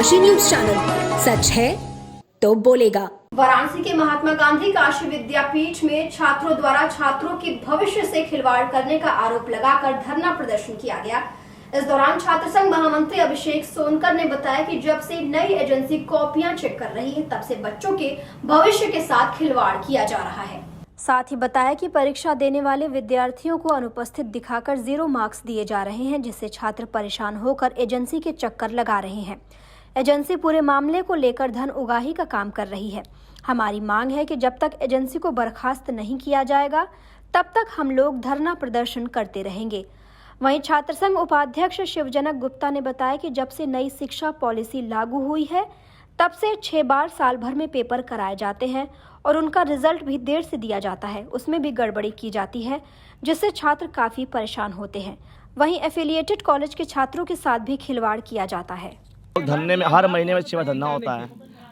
Kashi news channel, सच है तो बोलेगा। वाराणसी के महात्मा गांधी काशी विद्यापीठ में छात्रों द्वारा छात्रों के भविष्य से खिलवाड़ करने का आरोप लगाकर धरना प्रदर्शन किया गया। इस दौरान छात्र संघ महामंत्री अभिषेक सोनकर ने बताया कि जब से नई एजेंसी कॉपियां चेक कर रही है, तब से बच्चों के भविष्य के साथ खिलवाड़ किया जा रहा है। साथ ही बताया कि परीक्षा देने वाले विद्यार्थियों को अनुपस्थित दिखाकर 0 मार्क्स दिए जा रहे हैं, जिससे छात्र परेशान होकर एजेंसी के चक्कर लगा रहे हैं। एजेंसी पूरे मामले को लेकर धन उगाही का काम कर रही है। हमारी मांग है कि जब तक एजेंसी को बर्खास्त नहीं किया जाएगा, तब तक हम लोग धरना प्रदर्शन करते रहेंगे। वहीं छात्र संघ उपाध्यक्ष शिवजनक गुप्ता ने बताया कि जब से नई शिक्षा पॉलिसी लागू हुई है, तब से 6 बार साल भर में पेपर कराए जाते हैं और उनका रिजल्ट भी देर से दिया जाता है। उसमें भी गड़बड़ी की जाती है, जिससे छात्र काफी परेशान होते हैं। वहीं एफिलिएटेड कॉलेज के छात्रों के साथ भी खिलवाड़ किया जाता है। धरने में हर महीने में 6 बार धरना होता है।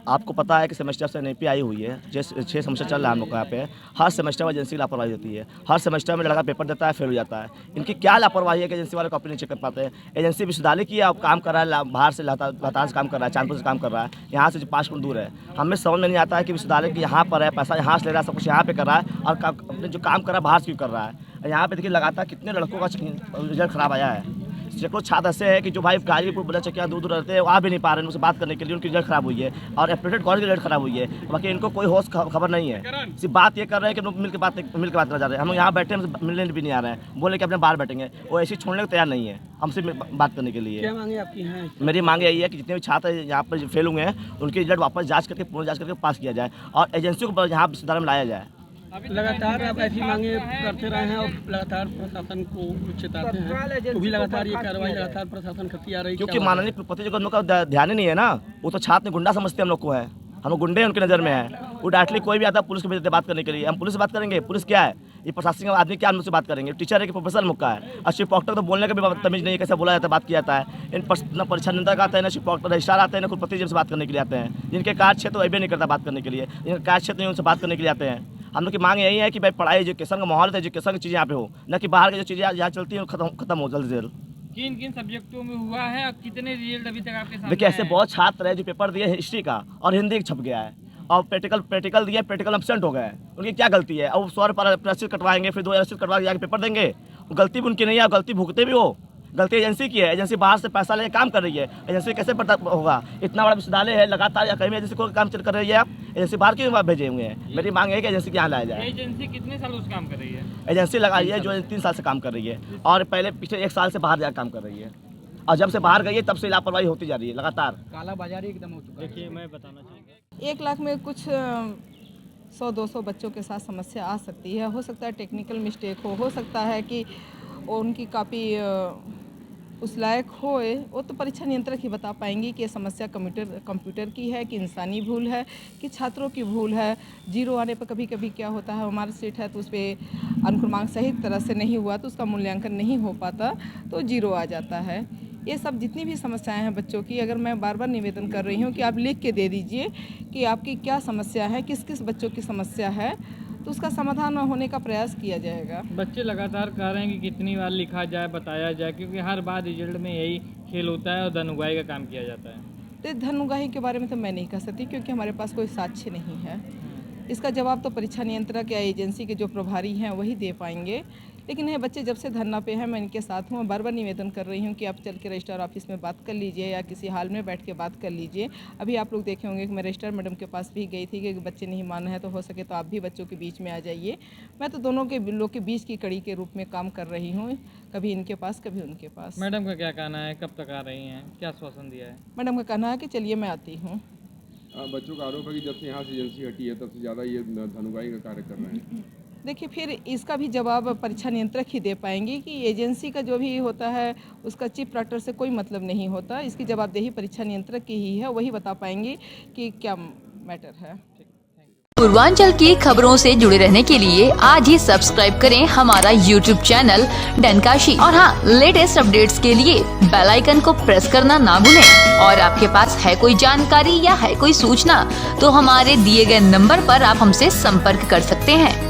आपको पता है कि सेमेस्टर से एनईपी आई हुई है, 6 सेमेस्टर चल रहा है हम लोग का यहाँ पे। हर सेमेस्टर में एजेंसी की लापरवाही होती है। हर सेमेस्टर में लड़का पेपर देता है, फेल हो जाता है। इनकी क्या लापरवाही है कि एजेंसी वाले कॉपी नहीं चेक कर पाते हैं। एजेंसी विश्वविद्यालय की अब काम कर रहा है, बाहर से लतान से काम कर रहा है, चांदपुर से काम कर रहा है, यहाँ से 5 किलोमीटर दूर है। हमें समझ में नहीं आता है कि विश्वविद्यालय की यहाँ पर है, पैसा यहाँ से ले रहा है, सब कुछ यहाँ पे कर रहा है और अपने जो काम कर रहा है बाहर से क्यों कर रहा है। यहाँ पे देखिए लगातार कितने लड़कों का रिजल्ट खराब आया है। सैकड़ों छात्र ऐसे हैं कि जो भाई गाजीपुर बड़ा चकिया दूर रहते हैं, वहाँ भी नहीं पा रहे हैं उनसे बात करने के लिए। उनकी रिजल्ट खराब हुई है और एफिलिएटेड कॉलेज की रिजल्ट खराब हुई है। बाकी इनको कोई होश खबर नहीं है। सिर्फ बात ये कर रहे हैं कि लोग मिल के बात करना चाह रहे हैं। हम यहाँ बैठे हमसे मिलने भी नहीं आ रहे हैं, बोले कि अपने बाहर बैठेंगे। वो ऐसे छोड़ने को तैयार नहीं है हमसे बात करने के लिए। क्या मांगे आपकी हैं? मेरी मांग यही है कि जितने भी छात्र यहाँ पर फेल हुए हैं, उनकी रिजल्ट वापस जाँच करके पूर्ण जाँच करके पास किया जाए और एजेंसी को यहाँ विश्वविद्यालय में लाया जाए। लगातार आप ऐसी मांगे करते रहे हैं और लगातार प्रशासन को चेताते हैं, तो भी लगातार ये कार्रवाई लगातार प्रशासन करती आ रही है। क्योंकि माननीय प्रतिनिधि को हम लोग का ध्यान ही नहीं है ना। वो तो छात्र गुंडा समझते हम लोग को है, हम लोग गुंडे उनकी नज़र में है। वो डायरेक्टली कोई भी आता है पुलिस को भेजते बात करने के लिए। हम पुलिस से बात करेंगे, पुलिस क्या है? ये प्रशासनिक आदमी क्या हम लोग से बात करेंगे? टीचर है कि प्रोफेसर मुक्का है? और शिव डॉक्टर तो बोलने का भी तमीज नहीं है, कैसे बोला जाता है, बात किया जाता है। इन न परीक्षा नियंत्रक आते हैं, ना शिव डॉक्टर रजिस्ट्रार आते हैं, ना खुद प्रतिनिधि से बात करने के लिए आते हैं। जिनके कार्य क्षेत्र अभी नहीं करता बात करने के लिए, जिनके कार्य क्षेत्र नहीं उनसे बात करने के लिए आते हैं। हम लोग की मांग यही है कि भाई पढ़ाई एजुकेशन का माहौल, एजुकेशन की चीज़ें यहाँ पे हो, न कि बाहर की जो चीज़ें यहाँ चलती हैं खत्म हो जल्द से जल्द। किन सब्जेक्टों में हुआ है और कितने रिजल्ट अभी तक आपके सामने? देखिए ऐसे बहुत छात्र हैं जो पेपर दिए हिस्ट्री का और हिंदी छप गया है और प्रैक्टिकल दिए, प्रैक्टिकल एब्सेंट हो गए। उनकी क्या गलती है? अब 100 पर रसीद कटवाएंगे, फिर 2 रसीद कटवा के जाके पेपर देंगे। गलती भी उनकी नहीं है, गलती भुगते भी हो। गलती एजेंसी की है। एजेंसी बाहर से पैसा लेके काम कर रही है। एजेंसी कैसे पता होगा? इतना बड़ा विश्वविद्यालय है, लगातार या कहीं भी एजेंसी को काम चल कर रही है। आप एजेंसी बाहर क्यों भेजे हुए हैं? मेरी मांग है कि एजेंसी यहाँ लाया जाए। एजेंसी कितने साल उस काम कर रही है? एजेंसी लगाई है जो 3 साल से काम कर रही है और पहले पिछले 1 साल से बाहर जाकर काम कर रही है। और जब से बाहर गई है तब से लापरवाही होती जा रही है लगातार। काला बाजारी एकदम हो चुका है। देखिए मैं बताना चाहूँगा, 1 लाख में कुछ 100-200 बच्चों के साथ समस्या आ सकती है। हो सकता है टेक्निकल मिस्टेक हो सकता है कि उनकी कापी उस लायक होए। वो तो परीक्षा नियंत्रक ही बता पाएंगी कि ये समस्या कंप्यूटर की है कि इंसानी भूल है कि छात्रों की भूल है। 0 आने पर कभी कभी क्या होता है, हमारा सीट है तो उस पर अनुक्रमांक सही तरह से नहीं हुआ तो उसका मूल्यांकन नहीं हो पाता तो 0 आ जाता है। ये सब जितनी भी समस्याएं हैं बच्चों की, अगर मैं बार बार निवेदन कर रही हूँ कि आप लिख के दे दीजिए कि आपकी क्या समस्या है, किस किस बच्चों की समस्या है, तो उसका समाधान होने का प्रयास किया जाएगा। बच्चे लगातार कह रहे हैं कि कितनी बार लिखा जाए, बताया जाए, क्योंकि हर बार रिजल्ट में यही खेल होता है और धन उगाही का काम किया जाता है। तो धन उगाही के बारे में तो मैं नहीं कह सकती क्योंकि हमारे पास कोई साक्ष्य नहीं है। इसका जवाब तो परीक्षा नियंत्रक या एजेंसी के जो प्रभारी हैं वही दे पाएंगे। लेकिन ये बच्चे जब से धरना पे हैं, मैं इनके साथ हूँ, बार बार निवेदन कर रही हूँ कि आप चल के रजिस्ट्रार ऑफिस में बात कर लीजिए या किसी हाल में बैठ के बात कर लीजिए। अभी आप लोग देखे होंगे कि मैं रजिस्ट्रार मैडम के पास भी गई थी कि बच्चे नहीं मान रहे हैं, तो हो सके तो आप भी बच्चों के बीच में आ जाइए। मैं तो दोनों के लोग के बीच की कड़ी के रूप में काम कर रही हूँ, कभी इनके पास कभी उनके पास। मैडम का क्या कहना है, कब तक आ रही हैं, क्या आश्वासन दिया है? मैडम का कहना है कि चलिए मैं आती हूँ। बच्चों का आरोप है कि जब से यहाँ से एजेंसी हटी है तब से ज़्यादा ये धन उगाही का कार्य कर रहे हैं। देखिए फिर इसका भी जवाब परीक्षा नियंत्रक ही दे पाएंगे कि एजेंसी का जो भी होता है उसका चीफ डॉक्टर से कोई मतलब नहीं होता। इसकी जवाबदेही परीक्षा नियंत्रक की ही है, वही बता पाएंगे कि क्या मैटर है। पूर्वांचल की खबरों से जुड़े रहने के लिए आज ही सब्सक्राइब करें हमारा YouTube चैनल डनकाशी और हाँ, लेटेस्ट अपडेट्स के लिए बेल आइकन को प्रेस करना ना भूलें। और आपके पास है कोई जानकारी या है कोई सूचना तो हमारे दिए गए नंबर पर आप हमसे संपर्क कर सकते हैं।